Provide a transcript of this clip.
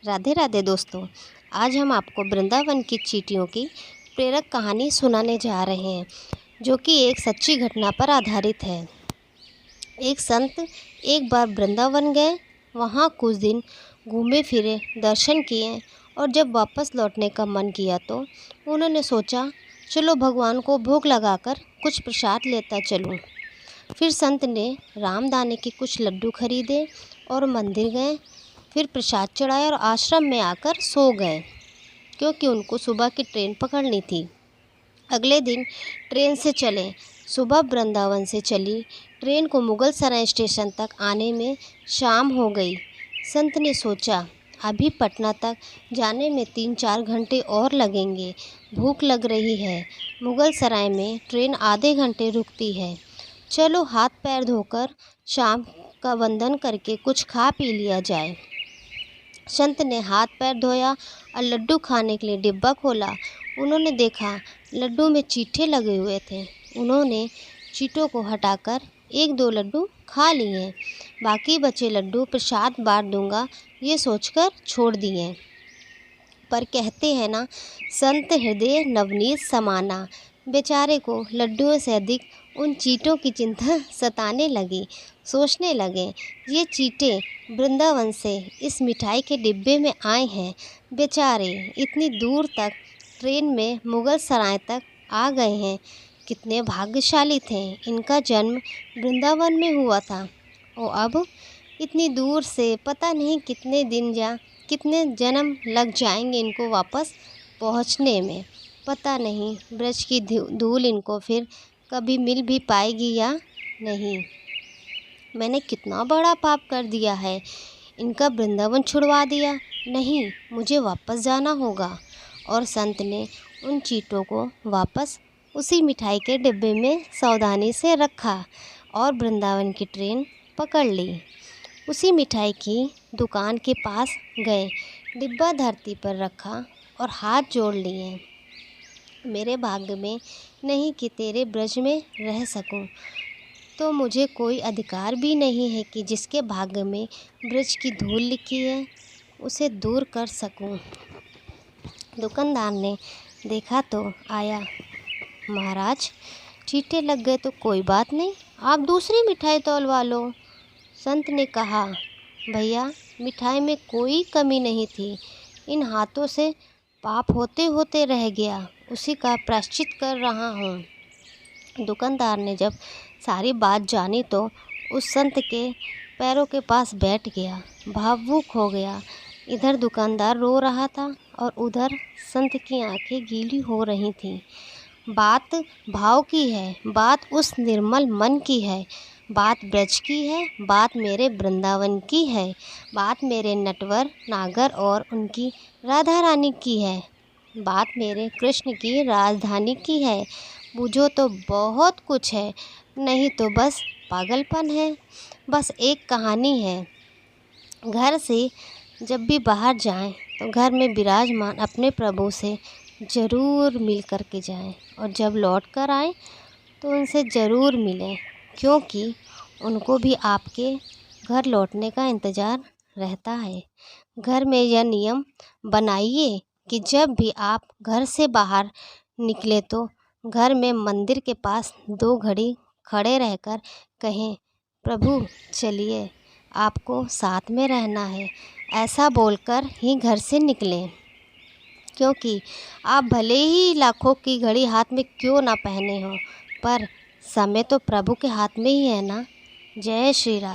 राधे राधे दोस्तों। आज हम आपको वृंदावन की चींटियों की प्रेरक कहानी सुनाने जा रहे हैं, जो कि एक सच्ची घटना पर आधारित है। एक संत एक बार वृंदावन गए, वहाँ कुछ दिन घूमे फिरे, दर्शन किए और जब वापस लौटने का मन किया तो उन्होंने सोचा, चलो भगवान को भोग लगाकर कुछ प्रसाद लेता चलूँ। फिर संत ने रामदाने के कुछ लड्डू खरीदे और मंदिर गए। फिर प्रसाद चढ़ाया और आश्रम में आकर सो गए, क्योंकि उनको सुबह की ट्रेन पकड़नी थी। अगले दिन ट्रेन से चले। सुबह वृंदावन से चली ट्रेन को मुगल सराय स्टेशन तक आने में शाम हो गई। संत ने सोचा, अभी पटना तक जाने में 3-4 घंटे और लगेंगे। भूख लग रही है। मुगल सराय में ट्रेन आधे घंटे रुकती है। चलो हाथ पैर धोकर शाम का वंदन करके कुछ खा पी लिया जाए। संत ने हाथ पैर धोया और लड्डू खाने के लिए डिब्बा खोला। उन्होंने देखा लड्डू में चींटे लगे हुए थे। उन्होंने चींटों को हटाकर 1-2 लड्डू खा लिए। बाकी बचे लड्डू प्रसाद बांट दूंगा, ये सोचकर छोड़ दिए। पर कहते हैं ना, संत हृदय नवनीत समाना। बेचारे को लड्डुओं से अधिक उन चींटों की चिंता सताने लगी। सोचने लगे, ये चींटे वृंदावन से इस मिठाई के डिब्बे में आए हैं। बेचारे इतनी दूर तक ट्रेन में मुगल सराय तक आ गए हैं। कितने भाग्यशाली थे। इनका जन्म वृंदावन में हुआ था और अब इतनी दूर से पता नहीं कितने जन्म लग जाएंगे इनको वापस पहुंचने में। पता नहीं ब्रज की धूल इनको फिर कभी मिल भी पाएगी या नहीं। मैंने कितना बड़ा पाप कर दिया है, इनका वृंदावन छुड़वा दिया। नहीं, मुझे वापस जाना होगा। और संत ने उन चींटों को वापस उसी मिठाई के डिब्बे में सावधानी से रखा और वृंदावन की ट्रेन पकड़ ली। उसी मिठाई की दुकान के पास गए, डिब्बा धरती पर रखा और हाथ जोड़ लिए। मेरे भाग्य में नहीं कि तेरे ब्रज में रह सकूं, तो मुझे कोई अधिकार भी नहीं है कि जिसके भाग्य में ब्रज की धूल लिखी है उसे दूर कर सकूं। दुकानदार ने देखा तो आया, महाराज चींटे लग गए तो कोई बात नहीं, आप दूसरी मिठाई तौलवा लो। संत ने कहा, भैया मिठाई में कोई कमी नहीं थी, इन हाथों से पाप होते होते रह गया, उसी का प्रायश्चित कर रहा हूँ। दुकानदार ने जब सारी बात जानी तो उस संत के पैरों के पास बैठ गया, भावुक हो गया। इधर दुकानदार रो रहा था और उधर संत की आंखें गीली हो रही थीं। बात भाव की है, बात उस निर्मल मन की है, बात ब्रज की है, बात मेरे वृंदावन की है, बात मेरे नटवर नागर और उनकी राधा रानी की है, बात मेरे कृष्ण की राजधानी की है। बुझो तो बहुत कुछ है, नहीं तो बस पागलपन है। बस एक कहानी है, घर से जब भी बाहर जाएं तो घर में विराजमान अपने प्रभु से ज़रूर मिल कर के जाएं और जब लौट कर आएँ तो उनसे ज़रूर मिलें, क्योंकि उनको भी आपके घर लौटने का इंतज़ार रहता है। घर में यह नियम बनाइए कि जब भी आप घर से बाहर निकले तो घर में मंदिर के पास 2 घड़ी खड़े रहकर कहें, प्रभु चलिए, आपको साथ में रहना है। ऐसा बोलकर ही घर से निकलें, क्योंकि आप भले ही लाखों की घड़ी हाथ में क्यों ना पहने हो, पर समय तो प्रभु के हाथ में ही है ना। जय श्री राम।